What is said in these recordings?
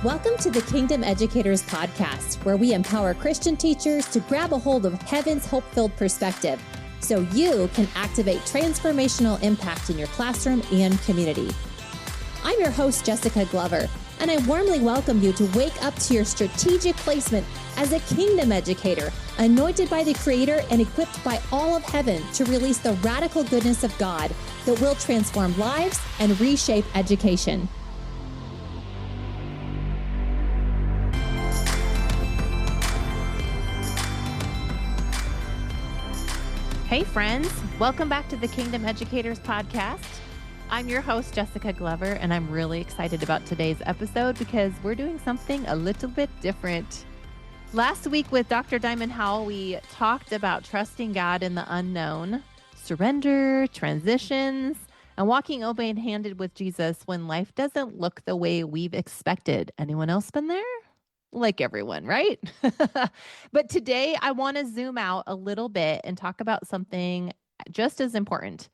Welcome to the Kingdom Educators Podcast, where we empower Christian teachers to grab a hold of heaven's hope-filled perspective so you can activate transformational impact in your classroom and community. I'm your host, Jesica Glover, and I warmly welcome you to wake up to your strategic placement as a kingdom educator, anointed by the Creator and equipped by all of heaven to release the radical goodness of God that will transform lives and reshape education. Hey friends, welcome back to the Kingdom Educators Podcast. I'm your host, Jesica Glover, and I'm really excited about today's episode because we're doing something a little bit different. Last week with Dr. Diamond Howell, we talked about trusting God in the unknown, surrender, transitions, and walking open-handed with Jesus when life doesn't look the way we've expected. Anyone else been there? Like everyone, right? But today I want to zoom out a little bit and talk about something just as important.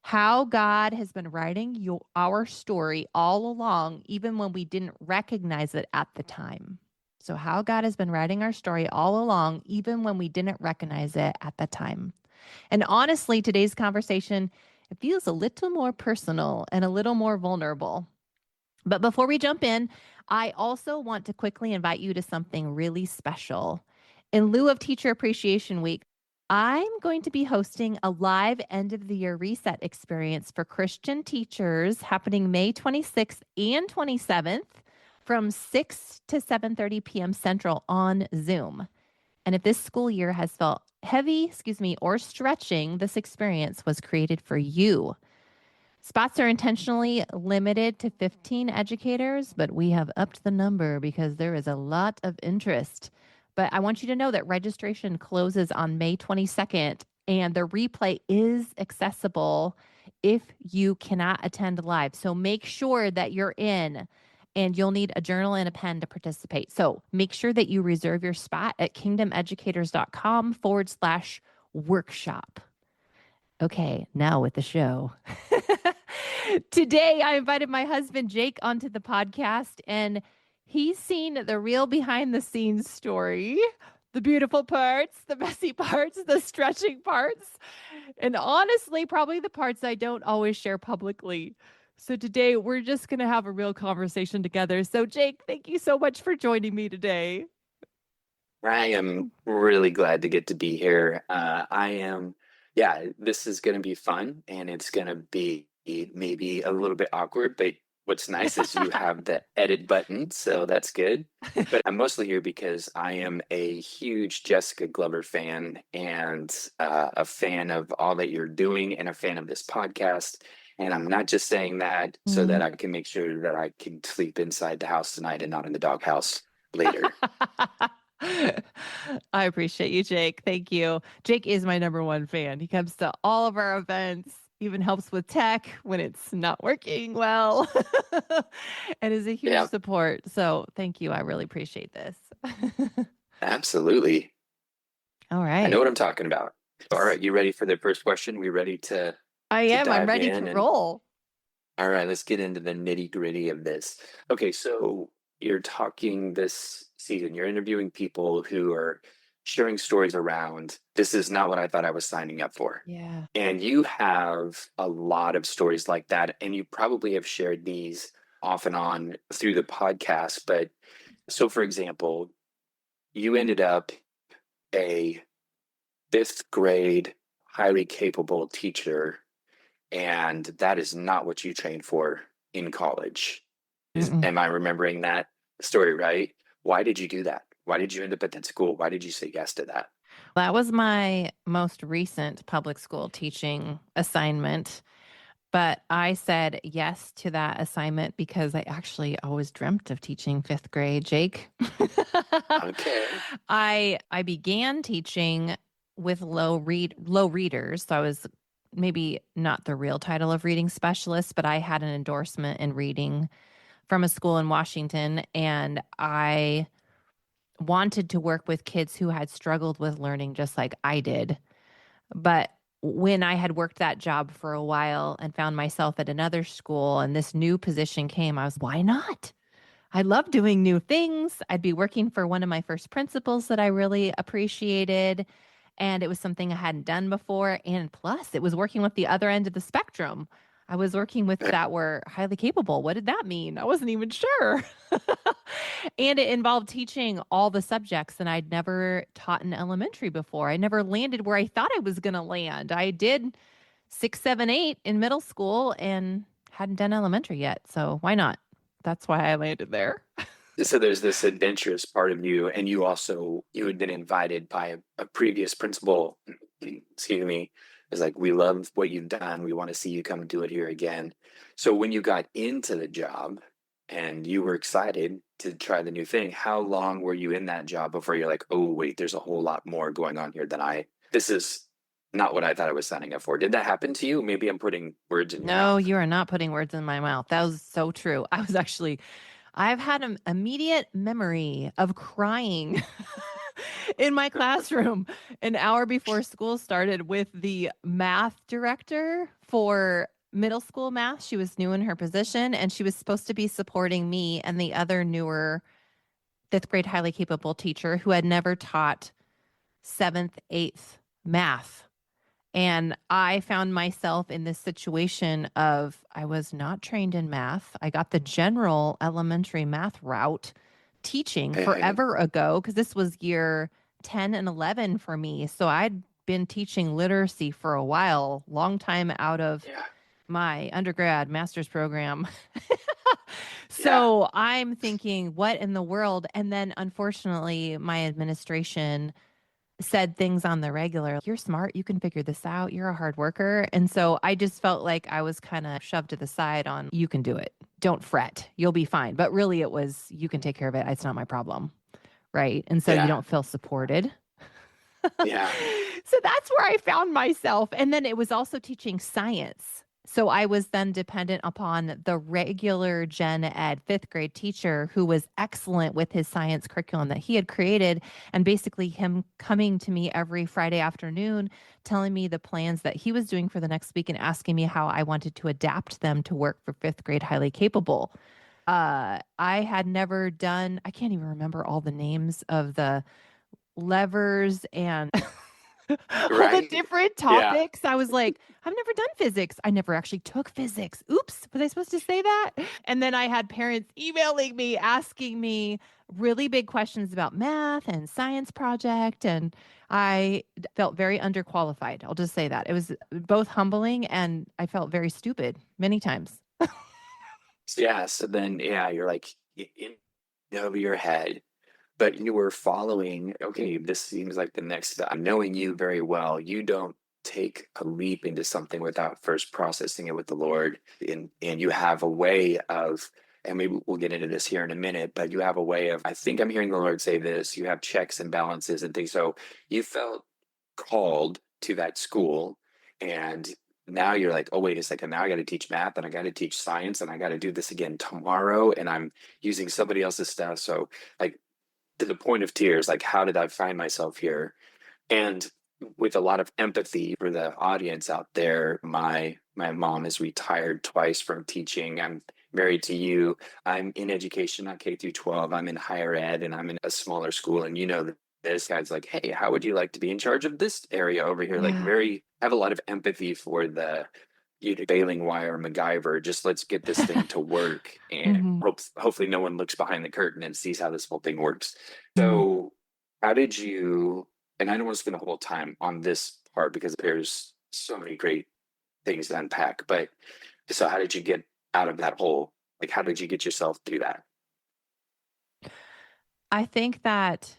How God has been writing our story all along, even when we didn't recognize it at the time. So how God has been writing our story all along, even when we didn't recognize it at the time. And honestly, today's conversation, it feels a little more personal and a little more vulnerable. But before we jump in, I also want to quickly invite you to something really special. In lieu of Teacher Appreciation Week, I'm going to be hosting a live end of the year reset experience for Christian teachers happening May 26th and 27th from 6 to 7:30 p.m. Central on Zoom. And if this school year has felt heavy, or stretching, this experience was created for you. Spots are intentionally limited to 15 educators, but we have upped the number because there is a lot of interest. But I want you to know that registration closes on May 22nd, and the replay is accessible if you cannot attend live. So make sure that you're in, and you'll need a journal and a pen to participate. So make sure that you reserve your spot at kingdomeducators.com/workshop. Okay, now with the show. Today, I invited my husband, Jake, onto the podcast, and he's seen the real behind-the-scenes story, the beautiful parts, the messy parts, the stretching parts, and honestly, probably the parts I don't always share publicly. So today, we're just going to have a real conversation together. So, Jake, thank you so much for joining me today. I am really glad to get to be here. This is going to be fun, and it's going to be maybe a little bit awkward, but what's nice is you have the edit button, so that's good. But I'm mostly here because I am a huge Jesica Glover fan and a fan of all that you're doing and a fan of this podcast. And I'm not just saying that so that I can make sure that I can sleep inside the house tonight and not in the doghouse later. I appreciate you, Jake. Thank you. Jake is my number one fan. He comes to all of our events, even helps with tech when it's not working well, and is a huge support. So thank you. I really appreciate this. Absolutely. All right. I know what I'm talking about. All right. You ready for the first question? We ready to I am. I'm ready to roll. All right. Let's get into the nitty gritty of this. Okay. So you're talking this season, you're interviewing people who are sharing stories around, this is not what I thought I was signing up for. Yeah. And you have a lot of stories like that. And you probably have shared these off and on through the podcast. But so, for example, you ended up a 5th grade, highly capable teacher, and that is not what you trained for in college. Am I remembering that story right? Why did you do that? Why did you end up at that school? Why did you say yes to that? That was my most recent public school teaching assignment. But I said yes to that assignment because I actually always dreamt of teaching 5th grade, Jake. Okay. I began teaching with low readers. So I was maybe not the real title of reading specialist, but I had an endorsement in reading from a school in Washington, and I wanted to work with kids who had struggled with learning just like I did. But when I had worked that job for a while and found myself at another school and this new position came, I was, why not? I love doing new things. I'd be working for one of my first principals that I really appreciated. And it was something I hadn't done before. And plus, it was working with the other end of the spectrum. I was working with that were highly capable. What did that mean? I wasn't even sure. And it involved teaching all the subjects that I'd never taught in elementary before. I never landed where I thought I was going to land. I did 6, 7, 8 in middle school and hadn't done elementary yet. So why not? That's why I landed there. So there's this adventurous part of you, and you had been invited by a previous principal, excuse me, is like, we love what you've done. We want to see you come do it here again. So when you got into the job and you were excited to try the new thing, how long were you in that job before you're like, oh wait, there's a whole lot more going on here than this is not what I thought I was signing up for. Did that happen to you? Maybe I'm putting words in your No, mouth. you are not putting words in my mouth. That was so true. I've had an immediate memory of crying in my classroom an hour before school started with the math director for middle school math. She was new in her position and she was supposed to be supporting me and the other newer fifth grade highly capable teacher who had never taught seventh, eighth math. And I found myself in this situation of I was not trained in math. I got the general elementary math route teaching And forever ago because this was year 10 and 11 for me. So I'd been teaching literacy for a while, long time out of yeah, my undergrad master's program. yeah, So I'm thinking, what in the world? And then unfortunately, my administration said things on the regular. You're smart. You can figure this out. You're a hard worker. And so I just felt like I was kind of shoved to the side on, you can do it. Don't fret. You'll be fine. But really, it was, you can take care of it. It's not my problem. Right. And so you yeah, don't feel supported. yeah. So that's where I found myself. And then it was also teaching science. So I was then dependent upon the regular gen ed fifth grade teacher who was excellent with his science curriculum that he had created. And basically, him coming to me every Friday afternoon, telling me the plans that he was doing for the next week and asking me how I wanted to adapt them to work for fifth grade highly capable. I had never done, I can't even remember all the names of the levers and all the Right. different Yeah. topics. I was like, I've never done physics. I never actually took physics. Oops, was I supposed to say that? And then I had parents emailing me, asking me really big questions about math and science project. And felt very underqualified. I'll just say that. It was both humbling and I felt very stupid many times. Yeah. So then, yeah, you're like in over your head, but you were following, okay, this seems like the next step. Knowing you very well, you don't take a leap into something without first processing it with the Lord. And you have a way of, and maybe we'll get into this here in a minute, but you have a way of, I think I'm hearing the Lord say this, you have checks and balances and things. So you felt called to that school, and now you're like, oh wait a second, now I got to teach math and I got to teach science and I got to do this again tomorrow, and I'm using somebody else's stuff. So like, to the point of tears, like, how did I find myself here? And with a lot of empathy for the audience out there, my mom is retired twice from teaching. I'm married to you. I'm in education, not K through 12. I'm in higher ed and I'm in a smaller school. And this guy's like, hey, how would you like to be in charge of this area over here? Like, Yeah. very have a lot of empathy for the bailing wire MacGyver. Just let's get this thing to work, and Mhm. hopefully no one looks behind the curtain and sees how this whole thing works. Mhm. So, how did you? And I don't want to spend the whole time on this part because there's so many great things to unpack. But so, how did you get out of that hole? Like, how did you get yourself through that? I think that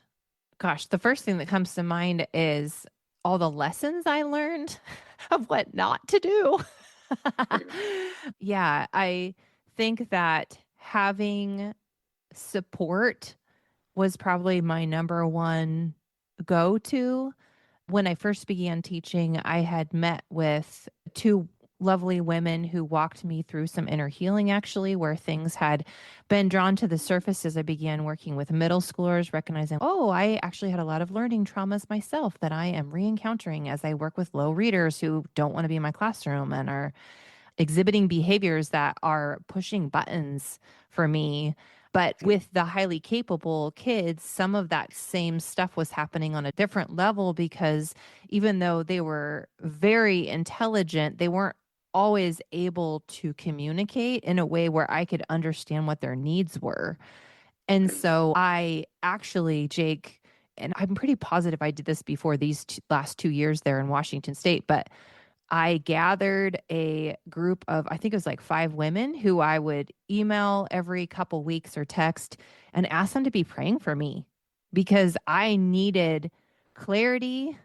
gosh, the first thing that comes to mind is all the lessons I learned of what not to do. Mm. Yeah, I think that having support was probably my number one go to. When I first began teaching, I had met with two lovely women who walked me through some inner healing, actually, where things had been drawn to the surface as I began working with middle schoolers, recognizing, oh, I actually had a lot of learning traumas myself that I am re encountering as I work with low readers who don't want to be in my classroom and are exhibiting behaviors that are pushing buttons for me. But with the highly capable kids, some of that same stuff was happening on a different level because even though they were very intelligent, they weren't always able to communicate in a way where I could understand what their needs were. And Mm. so I actually, Jake, and I'm pretty positive I did this before these last 2 years there in Washington State, but I gathered a group of, I think it was like 5 women who I would email every couple weeks or text and ask them to be praying for me because I needed clarity.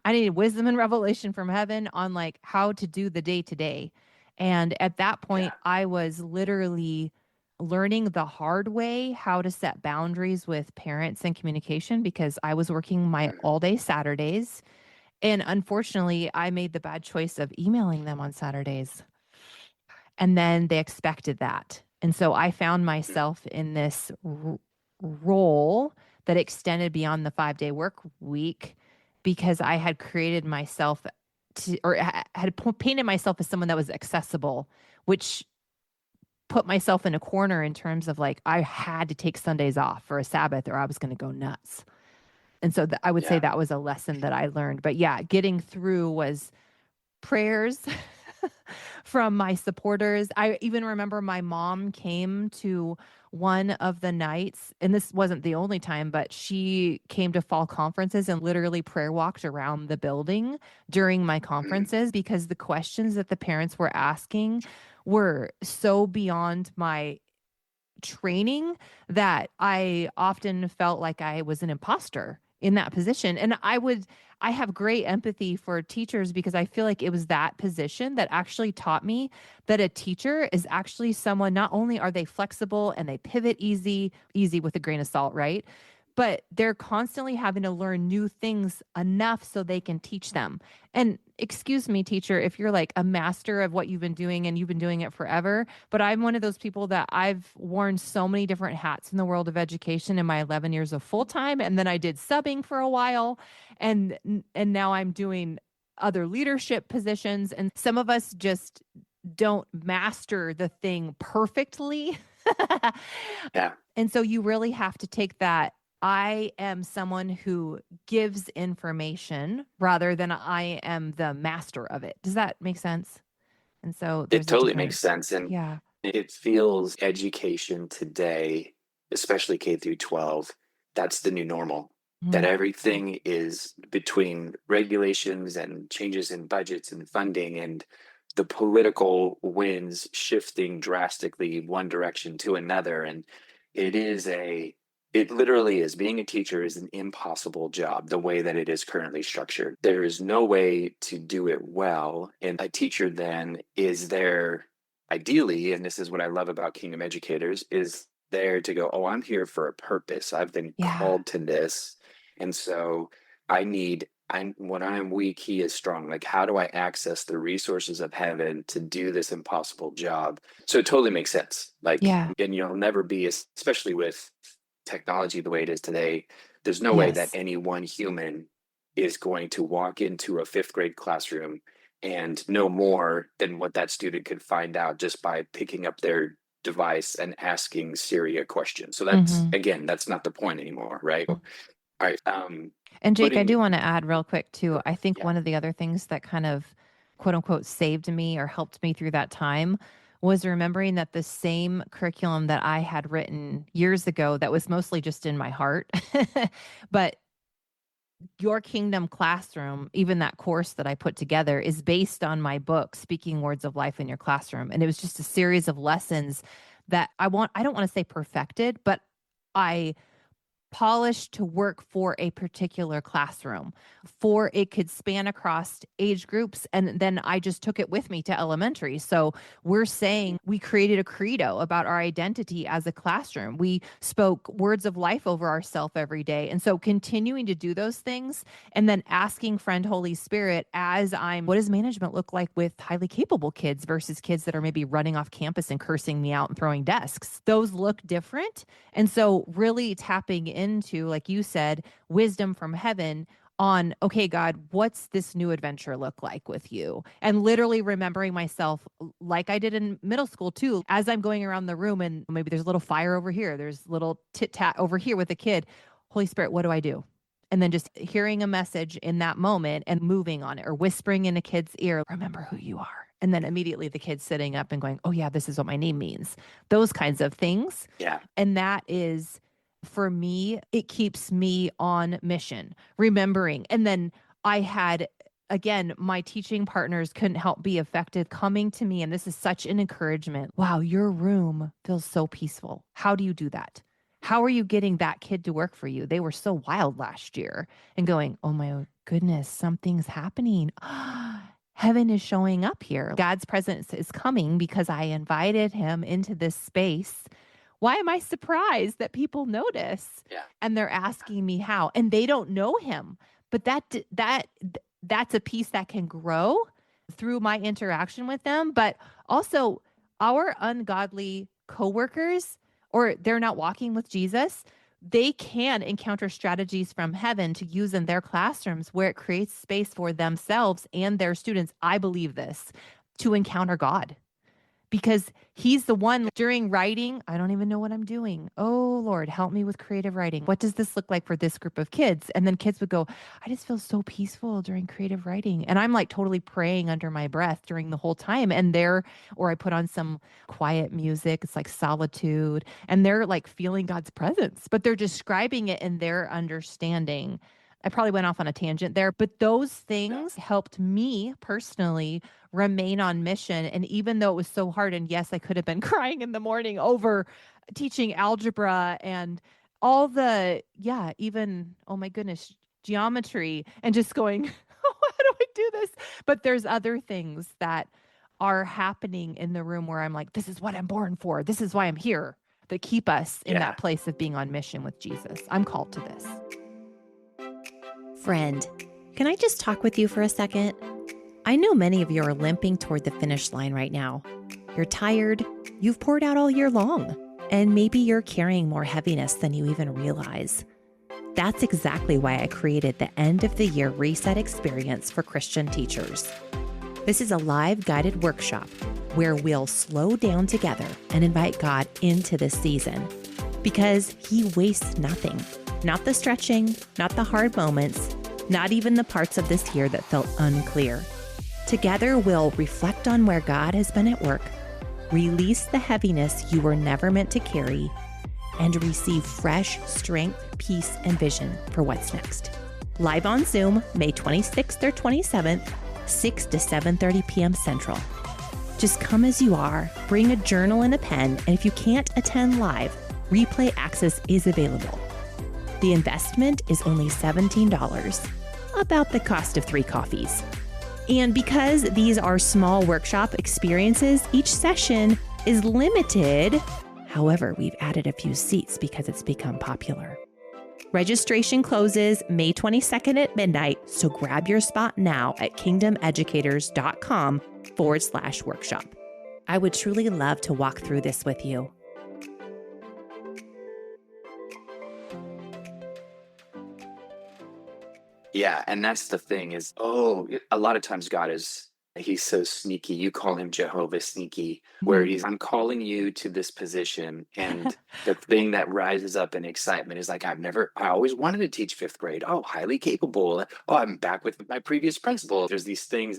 I needed wisdom and revelation from heaven on like how to do the day to day. And at that point, Yeah. I was literally learning the hard way how to set boundaries with parents and communication because I was working my Mm. all day Saturdays and unfortunately, I made the bad choice of emailing them on Saturdays. And then they expected that. And so I found Mm. myself in this role that extended beyond the 5-day work week because I had created myself to, or had painted myself as someone that was accessible, which put myself in a corner in terms of like, I had to take Sundays off for a Sabbath or I was going to go nuts. And so I would say Yeah. that was a lesson that I learned. But yeah, getting through was prayers from my supporters. I even remember my mom came to one of the nights, and this wasn't the only time, but she came to fall conferences and literally prayer walked around the building during my Mm. conferences because the questions that the parents were asking were so beyond my training that I often felt like I was an imposter in that position. And I have great empathy for teachers because I feel like it was that position that actually taught me that a teacher is actually someone, not only are they flexible and they pivot easy with a grain of salt, right? But they're constantly having to learn new things enough so they can teach them. And excuse me, teacher, if you're like a master of what you've been doing and you've been doing it forever, but I'm one of those people that I've worn so many different hats in the world of education in my 11 years of full time. And then I did subbing for a while. And, and now I'm doing other leadership positions. And some of us just don't master the thing perfectly. Yeah. And so you really have to take that. I am someone who gives information rather than I am the master of it. Does that make sense? And so It there's a totally makes difference. sense. And Yeah. it feels education today, especially K through 12, that's the new normal. That Mm. everything is between regulations and changes in budgets and funding and the political winds shifting drastically one direction to another. And it is it literally is, being a teacher is an impossible job the way that it is currently structured. There is no way to do it well. And a teacher then is there ideally, and this is what I love about Kingdom Educators, is there to go, oh, I'm here for a purpose. I've been Yeah. called to this. And so I'm when I'm weak, he is strong. Like, how do I access the resources of heaven to do this impossible job? So it totally makes sense. Like, Yeah. and you'll never be, especially with technology the way it is today, there's no way that Yes. any one human is going to walk into a fifth grade classroom and know more than what that student could find out just by picking up their device and asking Siri a question. So that's, Hmm. again, that's not the point anymore, right? All right. And Jake, I Putting, do want to add real quick too. I think yeah. one of the other things that kind of quote unquote saved me or helped me through that time was remembering that the same curriculum that I had written years ago that was mostly just in my heart, but your kingdom classroom, even that course that I put together, is based on my book, Speaking Words of Life in Your Classroom. And it was just a series of lessons that I don't want to say perfected, but I polished to work for a particular classroom for it could span across age groups, and then I just took it with me to elementary. So we're saying we created a credo about our identity as a classroom. We spoke words of life over ourselves every day, and so continuing to do those things and then asking friend Holy Spirit as I'm what does management look like with highly capable kids versus kids that are maybe running off campus and cursing me out and throwing desks. Those look different. And so really tapping into, like you said, wisdom from heaven on, okay, God, what's this new adventure look like with you? And literally remembering myself like I did in middle school too, as I'm going around the room and maybe there's a little fire over here, there's a little tit tat over here with a kid. Holy Spirit, what do I do? And then just hearing a message in that moment and moving on it, or whispering in a kid's ear, remember who you are. And then immediately the kid sitting up and going, oh, yeah, this is what my name means. Those kinds of things. Yeah. And that is, for me, it keeps me on mission, remembering. And then I had, again, my teaching partners couldn't help be affected coming to me. And this is such an encouragement. Wow, your room feels so peaceful. How do you do that? How are you getting that kid to work for you? They were so wild last year, and going, oh my goodness, something's happening. Heaven is showing up here. God's presence is coming because I invited him into this space. Why am I surprised that people notice? Yeah. And they're asking me how, and they don't know him. But that's a piece that can grow through my interaction with them. But also, our ungodly coworkers, or they're not walking with Jesus, they can encounter strategies from heaven to use in their classrooms where it creates space for themselves and their students. I believe this, to encounter God, because he's the one during writing. I don't even know what I'm doing. Oh, Lord, help me with creative writing. What does this look like for this group of kids? And then kids would go, I just feel so peaceful during creative writing. And I'm like totally praying under my breath during the whole time. And or I put on some quiet music. It's like solitude. And they're like feeling God's presence, but they're describing it in their understanding. I probably went off on a tangent there, but those things helped me personally remain on mission. And even though it was so hard, and yes, I could have been crying in the morning over teaching algebra and all even, oh my goodness, geometry, and just going, how do I do this? But there's other things that are happening in the room where I'm like, this is what I'm born for. This is why I'm here, that keep us in that place of being on mission with Jesus. I'm called to this. Friend, can I just talk with you for a second? I know many of you are limping toward the finish line right now. You're tired, you've poured out all year long, and maybe you're carrying more heaviness than you even realize. That's exactly why I created the end of the year reset experience for Christian teachers. This is a live guided workshop where we'll slow down together and invite God into this season, because he wastes nothing. Not the stretching, not the hard moments, not even the parts of this year that felt unclear. Together, we'll reflect on where God has been at work, release the heaviness you were never meant to carry, and receive fresh strength, peace, and vision for what's next. Live on Zoom, May 26th or 27th, 6 to 7:30 p.m. Central. Just come as you are, bring a journal and a pen, and if you can't attend live, replay access is available. The investment is only $17, about the cost of 3 coffees. And because these are small workshop experiences, each session is limited. However, we've added a few seats because it's become popular. Registration closes May 22nd at midnight, so grab your spot now at kingdomeducators.com/workshop. I would truly love to walk through this with you. Yeah, and that's the thing is, a lot of times he's so sneaky. You call him Jehovah sneaky, where I'm calling you to this position. And the thing that rises up in excitement is like, I always wanted to teach 5th grade. Oh, highly capable. Oh, I'm back with my previous principal. There's these things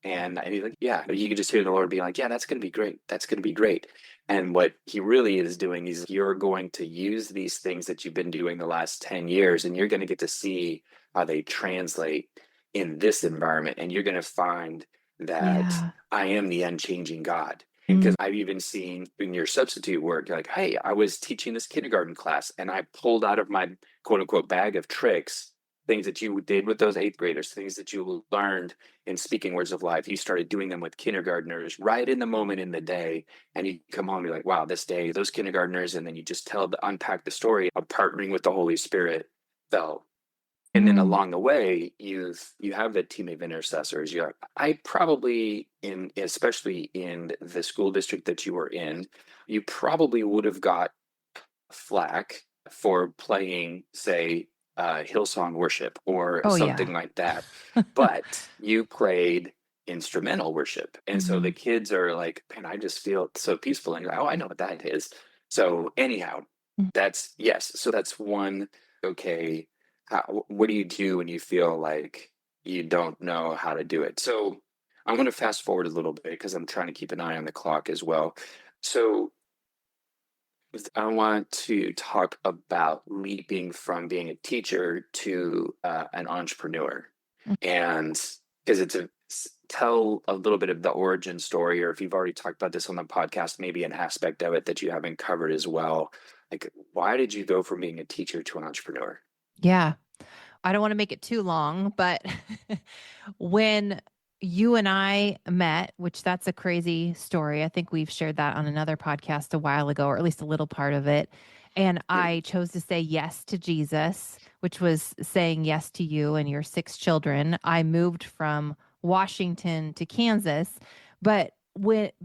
and he's like, yeah, you can just hear the Lord being like, yeah, that's going to be great. That's going to be great. And what he really is doing is you're going to use these things that you've been doing the last 10 years, and you're going to get to see how they translate in this environment. And you're going to find that I am the unchanging God. Because I've even seen in your substitute work, you're like, hey, I was teaching this kindergarten class and I pulled out of my quote unquote bag of tricks, things that you did with those 8th graders, things that you learned in speaking words of life. You started doing them with kindergartners right in the moment in the day. And you come home and be like, wow, this day, those kindergartners. And then you just unpack the story of partnering with the Holy Spirit felt. And then along the way, you have the team of intercessors. I probably, especially in the school district that you were in, you probably would have got flack for playing, say, Hillsong worship or Oh, something yeah. like that. But you played instrumental worship. And so the Mhm. kids are like, man, I just feel so peaceful. And you're like, oh, I know what that is. So anyhow, Mm. that's yes. So that's one. Okay. What do you do when you feel like you don't know how to do it? So I'm going to fast forward a little bit because I'm trying to keep an eye on the clock as well. So I want to talk about leaping from being a teacher to an entrepreneur. Mm. And because tell a little bit of the origin story, or if you've already talked about this on the podcast, maybe an aspect of it that you haven't covered as well. Like, why did you go from being a teacher to an entrepreneur? Yeah. I don't want to make it too long, but when you and I met, which that's a crazy story. I think we've shared that on another podcast a while ago, or at least a little part of it. And Mm, I chose to say yes to Jesus, which was saying yes to you and your 6 children. I moved from Washington to Kansas, but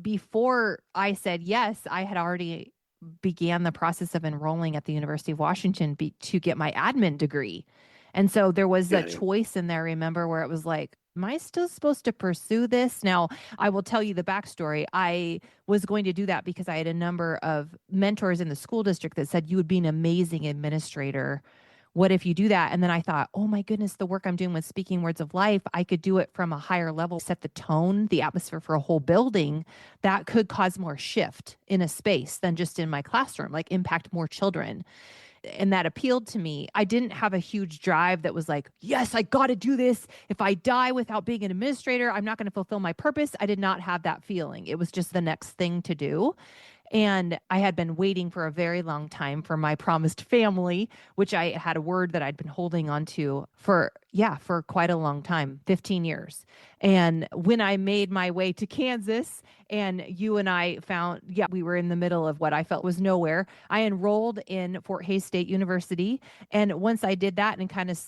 before I said yes, I had already began the process of enrolling at the University of Washington to get my admin degree. And so there was a good. choice in there, remember, where it was like, am I still supposed to pursue this? Now, I will tell you the backstory. I was going to do that because I had a number of mentors in the school district that said, you would be an amazing administrator. What if you do that? And then I thought, oh my goodness, the work I'm doing with speaking words of life, I could do it from a higher level, set the tone, the atmosphere for a whole building that could cause more shift in a space than just in my classroom, like impact more children. And that appealed to me. I didn't have a huge drive that was like, yes, I got to do this. If I die without being an administrator, I'm not going to fulfill my purpose. I did not have that feeling. It was just the next thing to do. And I had been waiting for a very long time for my promised family, which I had a word that I'd been holding on to for quite a long time, 15 years. And when I made my way to Kansas and you and I found, we were in the middle of what I felt was nowhere. I enrolled in Fort Hays State University. And once I did that and kind of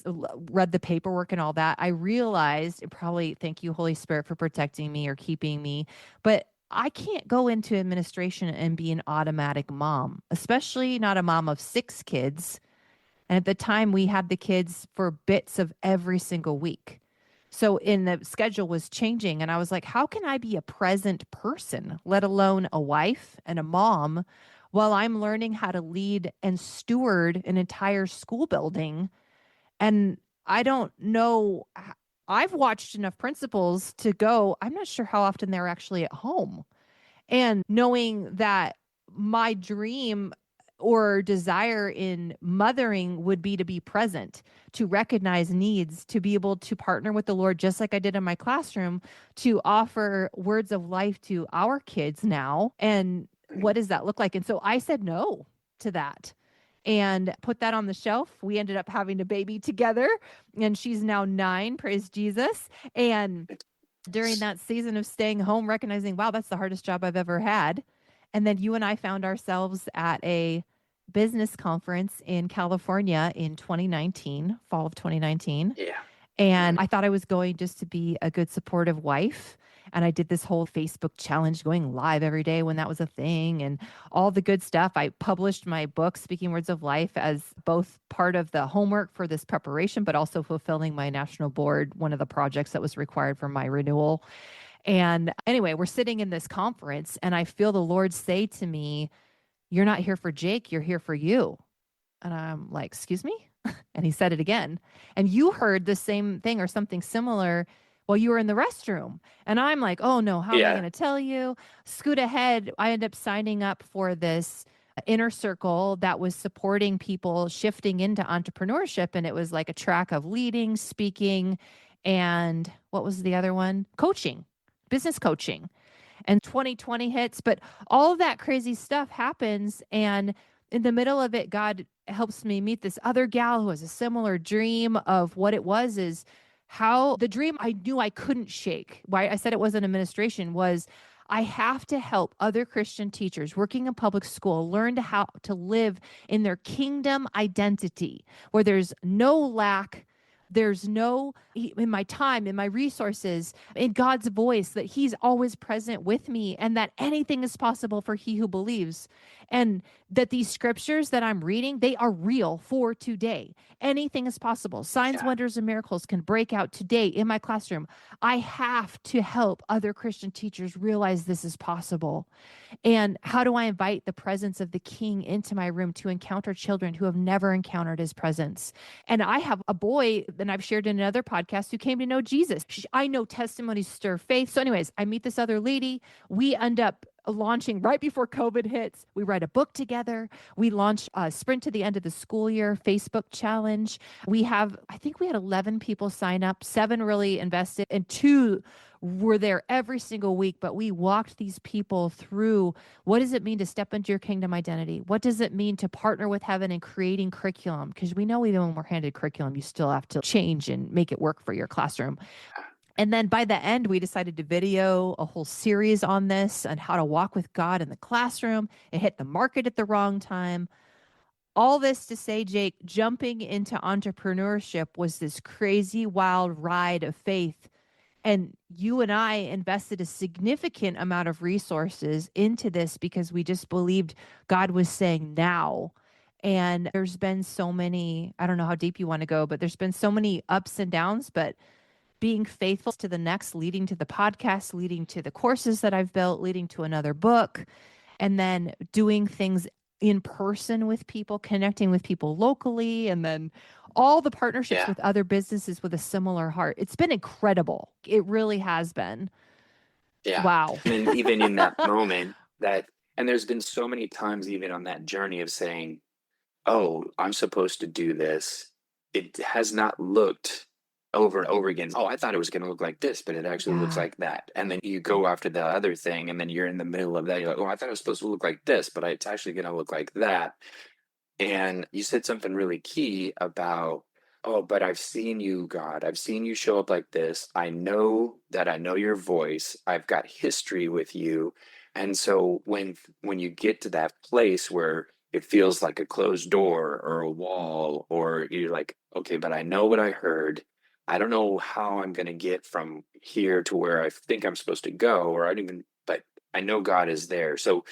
read the paperwork and all that, I realized, probably thank you, Holy Spirit, for protecting me or keeping me. But I can't go into administration and be an automatic mom, especially not a mom of 6 kids. And at the time, we had the kids for bits of every single week. So in the schedule was changing. And I was like, how can I be a present person, let alone a wife and a mom, while I'm learning how to lead and steward an entire school building? And I don't know. I've watched enough principals to go, I'm not sure how often they're actually at home. And knowing that my dream or desire in mothering would be to be present, to recognize needs, to be able to partner with the Lord, just like I did in my classroom, to offer words of life to our kids now. And what does that look like? And so I said no to that and put that on the shelf. We ended up having a baby together, and she's now 9, praise Jesus. And during that season of staying home, recognizing, wow, that's the hardest job I've ever had. And then you and I found ourselves at a business conference in California in 2019, fall of 2019. Yeah. And Mhm. I thought I was going just to be a good supportive wife. And I did this whole Facebook challenge going live every day when that was a thing and all the good stuff. I published my book, Speaking Words of Life, as both part of the homework for this preparation, but also fulfilling my national board, one of the projects that was required for my renewal. And anyway, we're sitting in this conference and I feel the Lord say to me, you're not here for Jake, you're here for you. And I'm like, excuse me? And he said it again. And you heard the same thing or something similar while you were in the restroom. And I'm like, oh no, how am I Yeah. going to tell you? Scoot ahead. I ended up signing up for this inner circle that was supporting people shifting into entrepreneurship. And it was like a track of leading, speaking, and what was the other one? Coaching, business coaching. And 2020 hits, but all of that crazy stuff happens. And in the middle of it, God helps me meet this other gal who has a similar dream of what it was is how the dream I knew I couldn't shake. Why I said it wasn't administration was I have to help other Christian teachers working in public school learn how to live in their kingdom identity where there's no lack. There's no, in my time, in my resources, in God's voice, that He's always present with me and that anything is possible for he who believes. and that these scriptures that I'm reading, they are real for today. Anything is possible. Signs, Yeah. wonders, and miracles can break out today in my classroom. I have to help other Christian teachers realize this is possible. And how do I invite the presence of the King into my room to encounter children who have never encountered his presence? And I have a boy that I've shared in another podcast who came to know Jesus. I know testimonies stir faith. So, anyways, I meet this other lady. We end up launching right before COVID hits. We write a book together. We launched a Sprint to the End of the School Year Facebook challenge. I think we had 11 people sign up, 7 really invested, and 2 were there every single week. But we walked these people through, what does it mean to step into your kingdom identity? What does it mean to partner with heaven in creating curriculum? Because we know even when we're handed curriculum, you still have to change and make it work for your classroom. And then by the end, we decided to video a whole series on this and how to walk with God in the classroom. It hit the market at the wrong time. All this to say, Jake, jumping into entrepreneurship was this crazy, wild ride of faith. And you and I invested a significant amount of resources into this because we just believed God was saying now. And there's been so many, I don't know how deep you want to go, but there's been so many ups and downs, but being faithful to the next, leading to the podcast, leading to the courses that I've built, leading to another book, and then doing things in person with people, connecting with people locally, and then all the partnerships Yeah. with other businesses with a similar heart. It's been incredible. It really has been. Yeah. Wow. And then even in that moment and there's been so many times even on that journey of saying, oh, I'm supposed to do this. It has not looked over and over again. Oh, I thought it was going to look like this, but it actually looks Yeah. like that. And then you go after the other thing, and then you're in the middle of that. You're like, oh, I thought it was supposed to look like this, but it's actually going to look like that. And you said something really key about, oh, but I've seen you, God. I've seen you show up like this. I know that I know your voice. I've got history with you. And so when you get to that place where it feels like a closed door or a wall, or you're like, okay, but I know what I heard. I don't know how I'm going to get from here to where I think I'm supposed to go, or I don't even, but I know God is there. So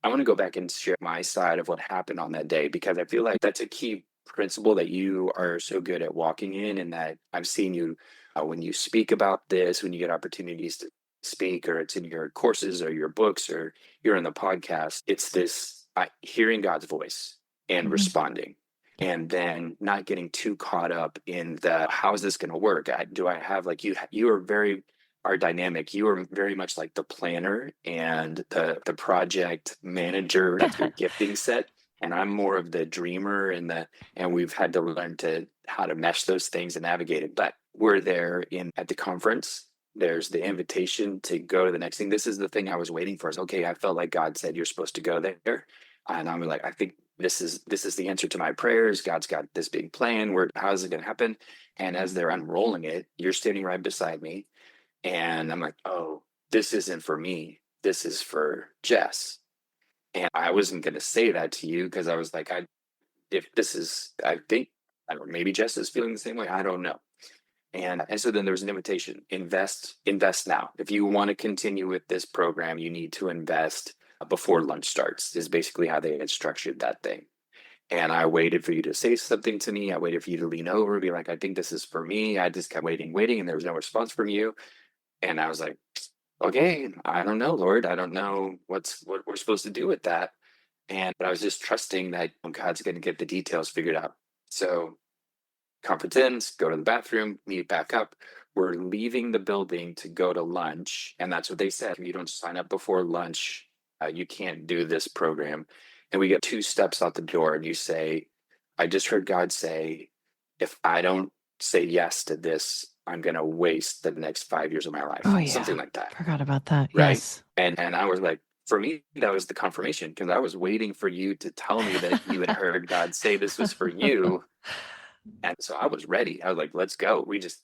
I want to go back and share my side of what happened on that day, because I feel like that's a key principle that you are so good at walking in, and that I've seen you when you speak about this, when you get opportunities to speak, or it's in your courses or your books or you're in the podcast. It's this hearing God's voice and responding, and then not getting too caught up in the how is this going to work? Do I have like you are very our dynamic. You are very much like the planner and the project manager. That's your gifting set. And I'm more of the dreamer and we've had to learn to how to mesh those things and navigate it. But we're there at the conference. There's the invitation to go to the next thing. This is the thing I was waiting for. Is okay, I felt like God said you're supposed to go there. And I'm like, I think this is the answer to my prayers. God's got this big plan. How is it gonna happen? And as they're unrolling it, you're standing right beside me. And I'm like, oh, this isn't for me. This is for Jess. And I wasn't going to say that to you because I was like, I think, I don't know, maybe Jess is feeling the same way. I don't know. And so then there was an invitation, invest now. If you want to continue with this program, you need to invest before lunch starts, is basically how they had structured that thing. And I waited for you to say something to me. I waited for you to lean over and be like, I think this is for me. I just kept waiting, and there was no response from you. And I was like, okay, I don't know, Lord. I don't know what we're supposed to do with that. But I was just trusting that God's going to get the details figured out. So conference ends, go to the bathroom, meet back up. We're leaving the building to go to lunch. And that's what they said. If you don't sign up before lunch, you can't do this program. And we get 2 steps out the door and you say, I just heard God say, if I don't say yes to this, I'm going to waste the next 5 years of my life. Oh, yeah. Something like that. Forgot about that. Right. Yes. And I was like, for me, that was the confirmation, because I was waiting for you to tell me that you had heard God say this was for you. And so I was ready. I was like, let's go. We just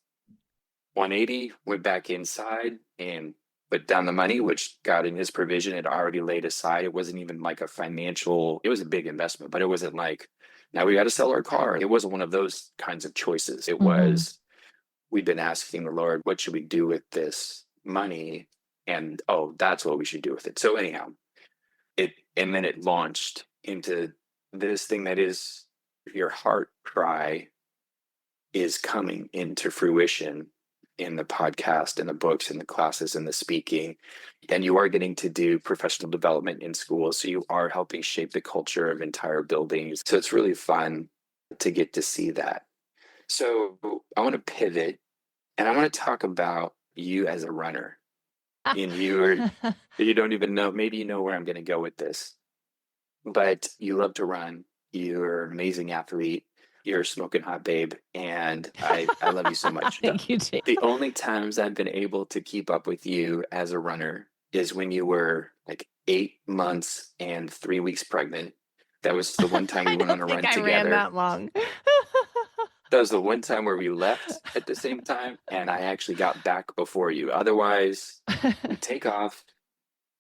180, went back inside and put down the money, which God in his provision had already laid aside. It wasn't even like it was a big investment, but it wasn't like, now we got to sell our car. It wasn't one of those kinds of choices. It was, we've been asking the Lord, what should we do with this money? And, oh, that's what we should do with it. So anyhow, and then it launched into this thing that is your heart cry is coming into fruition in the podcast, in the books, in the classes, in the speaking. And you are getting to do professional development in school. So you are helping shape the culture of entire buildings. So it's really fun to get to see that. So I want to pivot and I want to talk about you as a runner. And you don't even know, maybe you know where I'm going to go with this, but you love to run. You're an amazing athlete. You're a smoking hot babe, and I love you so much. Thank you, Jake. The only times I've been able to keep up with you as a runner is when you were like 8 months and 3 weeks pregnant. That was the one time we went on a run I together. ran that long. That was the one time where we left at the same time, and I actually got back before you. Otherwise, we take off,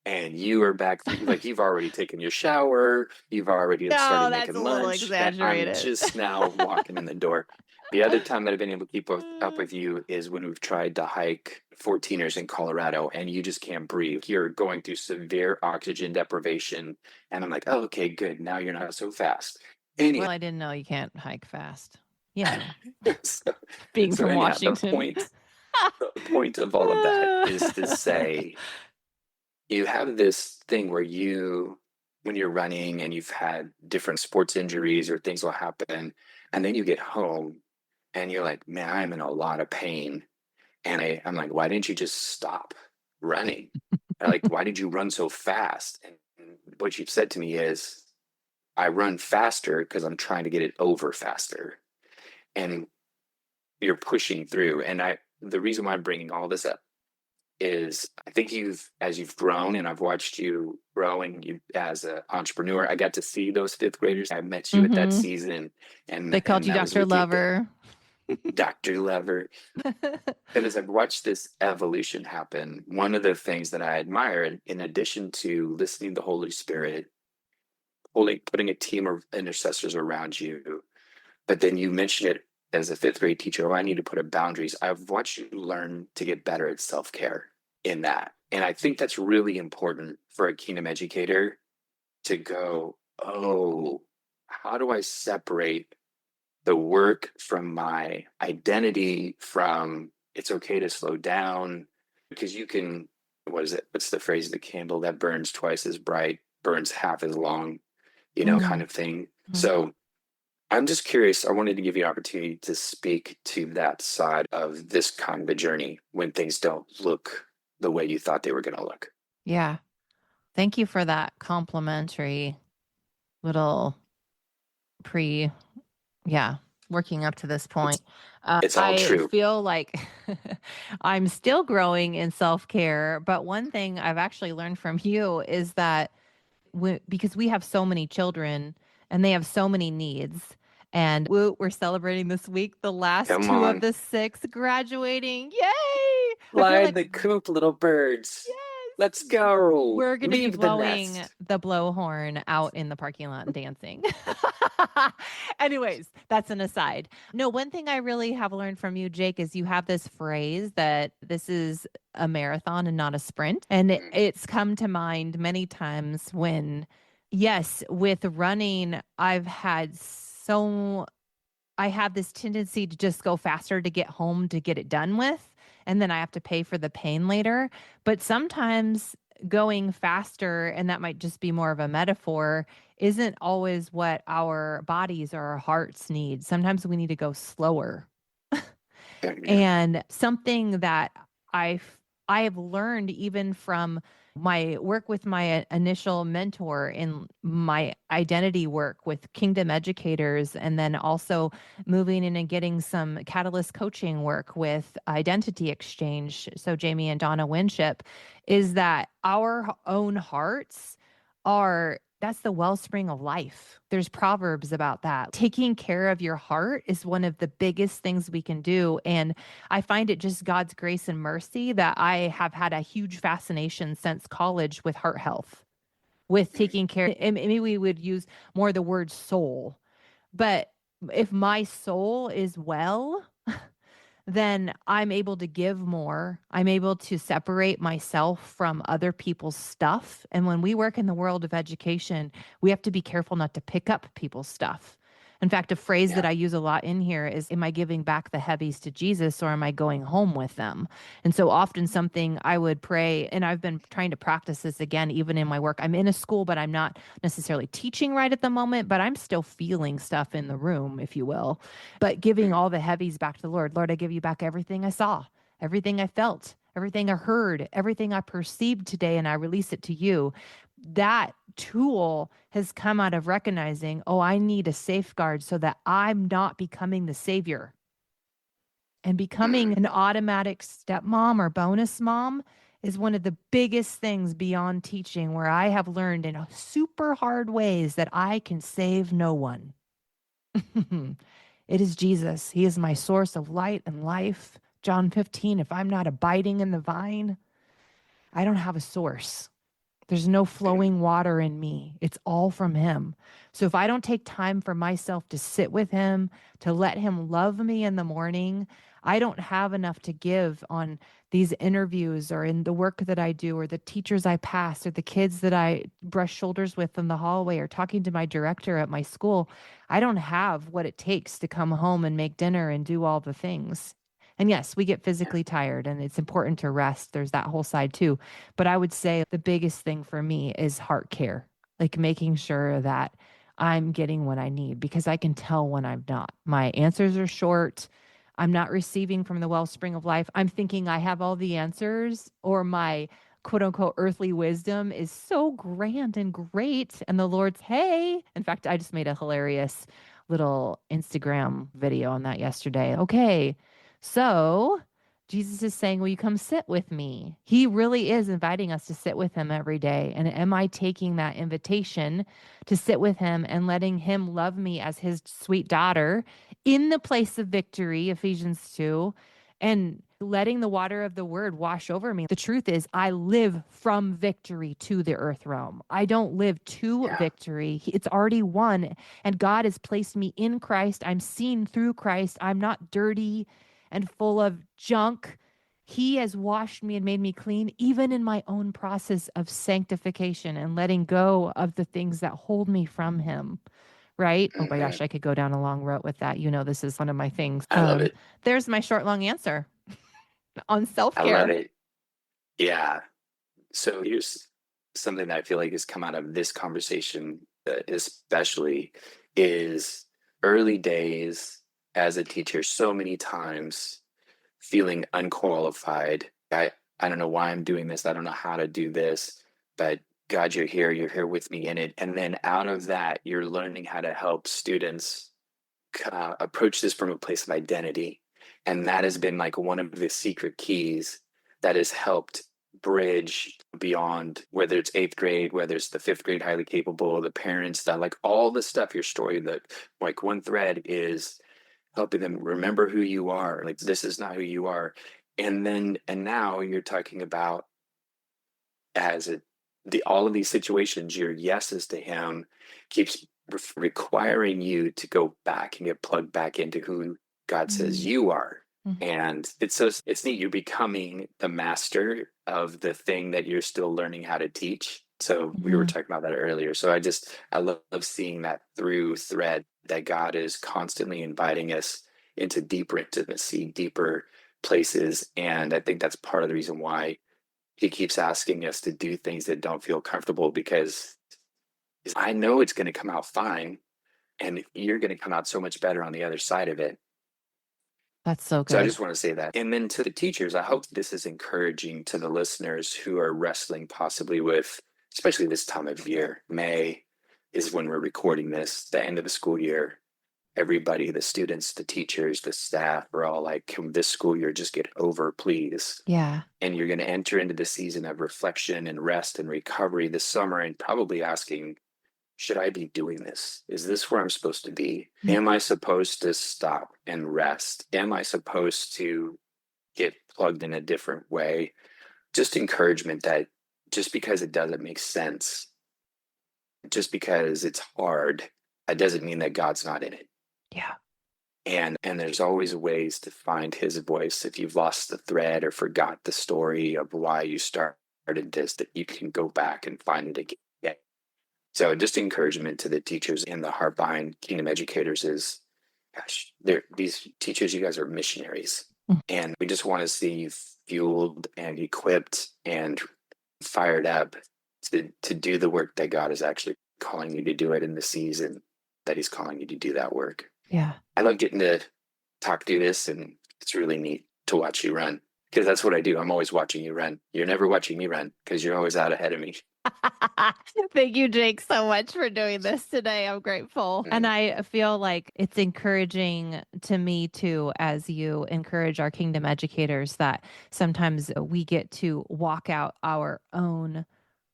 and you are back. Like you've already taken your shower, you've already started that's making a little lunch. And exaggerated. I'm just now walking in the door. The other time that I've been able to keep up with you is when we've tried to hike 14ers in Colorado, and you just can't breathe. You're going through severe oxygen deprivation, and I'm like, oh, okay, good. Now you're not so fast. Anyhow, Well, I didn't know you can't hike fast. Yeah, so, being so from anyhow, Washington. the point of all of that is to say you have this thing where when you're running and you've had different sports injuries or things will happen, and then you get home and you're like, man, I'm in a lot of pain. And I'm like, why didn't you just stop running? Or like, why did you run so fast? And what you've said to me is, I run faster because I'm trying to get it over faster. And you're pushing through. And the reason why I'm bringing all this up is I think as you've grown, and I've watched you grow, and you as an entrepreneur, I got to see those fifth graders. I met you at that season, and They called you that was Dr. with you. Lover. Dr. Lover. And as I've watched this evolution happen, one of the things that I admire, in addition to listening to the Holy Spirit, putting a team of intercessors around you, but then you mentioned it as a fifth grade teacher, oh, I need to put up boundaries. I've watched you learn to get better at self-care in that. And I think that's really important for a kingdom educator to go, oh, how do I separate the work from my identity, from it's okay to slow down? Because you can, what's the phrase, the candle that burns twice as bright burns half as long, kind of thing. So I'm just curious. I wanted to give you an opportunity to speak to that side of this kind of a journey when things don't look the way you thought they were going to look. Yeah. Thank you for that complimentary little working up to this point. It's all true. I feel like I'm still growing in self-care, but one thing I've actually learned from you is that because we have so many children and they have so many needs, and we're celebrating this week the last two of the 6 graduating. Yay! Fly the coop, little birds. Yes. Let's go. We're going to be blowing the nest. The blowhorn out in the parking lot and dancing. Anyways, that's an aside. No, one thing I really have learned from you, Jake, is you have this phrase that this is a marathon and not a sprint. And it's come to mind many times when, yes, with running, I have this tendency to just go faster to get home to get it done with. And then I have to pay for the pain later. But sometimes going faster, and that might just be more of a metaphor, isn't always what our bodies or our hearts need. Sometimes we need to go slower. And something that I have learned even from my work with my initial mentor in my identity work with kingdom educators, and then also moving in and getting some catalyst coaching work with identity exchange. So Jamie and Donna Winship, is that our own hearts that's the wellspring of life. There's proverbs about that. Taking care of your heart is one of the biggest things we can do. And I find it just God's grace and mercy that I have had a huge fascination since college with heart health, with taking care. And maybe we would use more the word soul. But if my soul is well, then I'm able to give more. I'm able to separate myself from other people's stuff. And when we work in the world of education, we have to be careful not to pick up people's stuff. In fact, a phrase that Yeah. I use a lot in here is, am I giving back the heavies to Jesus or am I going home with them? And so often something I would pray, and I've been trying to practice this again, even in my work. I'm in a school, but I'm not necessarily teaching right at the moment, but I'm still feeling stuff in the room, if you will. But giving Mhm. all the heavies back to the Lord. Lord, I give you back everything I saw, everything I felt, everything I heard, everything I perceived today, and I release it to you. That tool has come out of recognizing, oh, I need a safeguard so that I'm not becoming the savior. And becoming Mm. an automatic stepmom or bonus mom is one of the biggest things beyond teaching, where I have learned in super hard ways that I can save no one. It is Jesus. He is my source of light and life. John 15, if I'm not abiding in the vine, I don't have a source. There's no Mm. flowing water in me. It's all from him. So if I don't take time for myself to sit with him, to let him love me in the morning, I don't have enough to give on these interviews or in the work that I do or the teachers I pass or the kids that I brush shoulders with in the hallway or talking to my director at my school. I don't have what it takes to come home and make dinner and do all the things. And yes, we get Yeah. physically tired and it's important to rest. There's that whole side too. But I would say the biggest thing for me is heart care, like making sure that I'm getting what I need, because I can tell when I'm not. My answers are short. I'm not receiving from the wellspring of life. I'm thinking I have all the answers, or my quote unquote earthly wisdom is so grand and great. And the Lord's, hey, in fact, I just made a hilarious little Instagram video on that yesterday. Okay. So Jesus is saying, will you come sit with me? He really is inviting us to sit with him every day. And am I taking that invitation to sit with him and letting him love me as his sweet daughter in the place of victory, Ephesians 2, and letting the water of the word wash over me? The truth is, I live from victory to the earth realm. I don't live to Yeah. victory. It's already won. And God has placed me in Christ. I'm seen through Christ. I'm not dirty and full of junk. He has washed me and made me clean, even in my own process of sanctification and letting go of the things that hold me from him. Right? Oh my Mhm. gosh, I could go down a long road with that. You know, this is one of my things. I love it. There's my short, long answer on self I love care. it. Yeah. So here's something that I feel like has come out of this conversation, especially, is early days as a teacher, so many times feeling unqualified. I don't know why I'm doing this. I don't know how to do this, but God, you're here with me in it. And then out of that, you're learning how to help students approach this from a place of identity. And that has been like one of the secret keys that has helped bridge beyond, whether it's eighth grade, whether it's the fifth grade highly capable, the parents, that like all the stuff, your story, that like one thread is helping them remember who you are. Like, this is not who you are. And now you're talking about, as all of these situations, your yeses to him keeps requiring you to go back and get plugged back into who God says Mm-hmm. you are. And it's neat. You're becoming the master of the thing that you're still learning how to teach. So we were Mm-hmm. talking about that earlier. So I love seeing that through thread, that God is constantly inviting us into deeper intimacy, deeper places. And I think that's part of the reason why he keeps asking us to do things that don't feel comfortable, because I know it's going to come out fine, and you're going to come out so much better on the other side of it. That's so So I good. just want to say that. And then to the teachers, I hope this is encouraging to the listeners who are wrestling possibly with, especially this time of year. May is when we're recording this, the end of the school year. Everybody, the students, the teachers, the staff are all like, can this school year just get over, please? Yeah. And you're going to enter into the season of reflection and rest and recovery this summer, and probably asking, should I be doing this? Is this where I'm supposed to be? Am I supposed to stop and rest? Am I supposed to get plugged in a different way? Just encouragement that just because it doesn't make sense, just because it's hard, that doesn't mean that God's not in it. Yeah. And there's always ways to find his voice. If you've lost the thread or forgot the story of why you started this, that you can go back and find it again. So just encouragement to the teachers in the heart behind Kingdom Educators is, gosh, these teachers, you guys are missionaries. And we just want to see you fueled and equipped and fired up to do the work that God is actually calling you to do it in the season that he's calling you to do that work. Yeah. I love getting to talk through this, and it's really neat to watch you run, because that's what I do. I'm always watching you run. You're never watching me run because you're always out ahead of me. Thank you, Jake, so much for doing this today. I'm grateful. And I feel like it's encouraging to me too, as you encourage our Kingdom Educators, that sometimes we get to walk out our own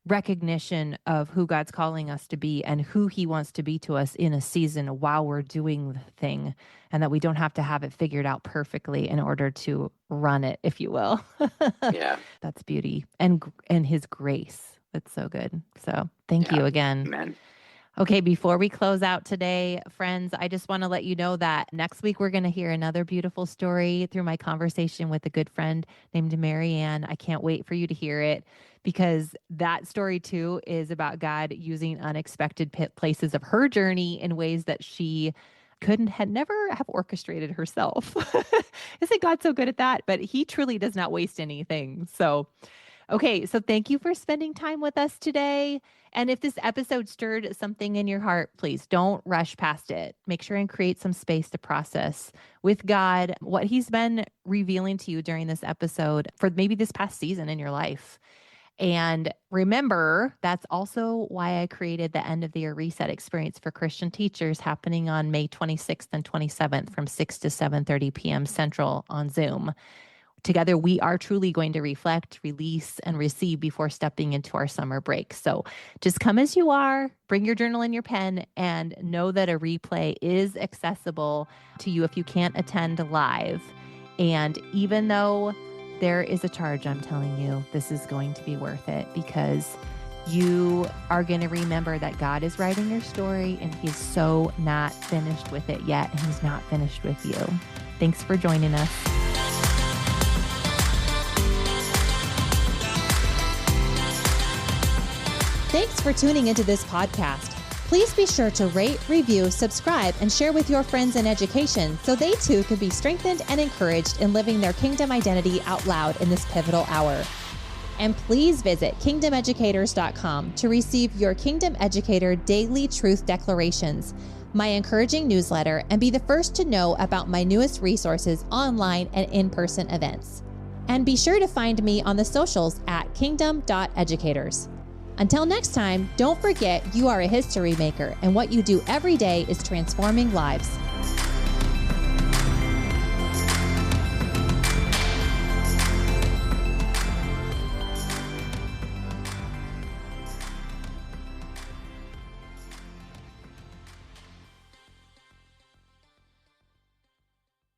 recognition of who God's calling us to be and who he wants to be to us in a season while we're doing the thing, and that we don't have to have it figured out perfectly in order to run it, if you will. Yeah. That's beauty and his grace. It's so good. So thank you again. Amen. Okay, before we close out today, friends, I just want to let you know that next week we're going to hear another beautiful story through my conversation with a good friend named Marianne. I can't wait for you to hear it, because that story too is about God using unexpected places of her journey in ways that she had never have orchestrated herself. Isn't God so good at that? But he truly does not waste anything. So okay, so thank you for spending time with us today. And if this episode stirred something in your heart, please don't rush past it. Make sure and create some space to process with God what he's been revealing to you during this episode for maybe this past season in your life. And remember, that's also why I created the end of the year reset experience for Christian teachers, happening on May 26th and 27th from 6 to 7:30 p.m. Central on Zoom. Together, we are truly going to reflect, release, and receive before stepping into our summer break. So just come as you are, bring your journal and your pen, and know that a replay is accessible to you if you can't attend live. And even though there is a charge, I'm telling you, this is going to be worth it, because you are going to remember that God is writing your story, and he's so not finished with it yet, and he's not finished with you. Thanks for joining us. Thanks for tuning into this podcast. Please be sure to rate, review, subscribe, and share with your friends in education so they too can be strengthened and encouraged in living their kingdom identity out loud in this pivotal hour. And please visit kingdomeducators.com to receive your Kingdom Educator Daily Truth Declarations, my encouraging newsletter, and be the first to know about my newest resources, online and in-person events. And be sure to find me on the socials at kingdom.educators. Until next time, don't forget you are a history maker, and what you do every day is transforming lives.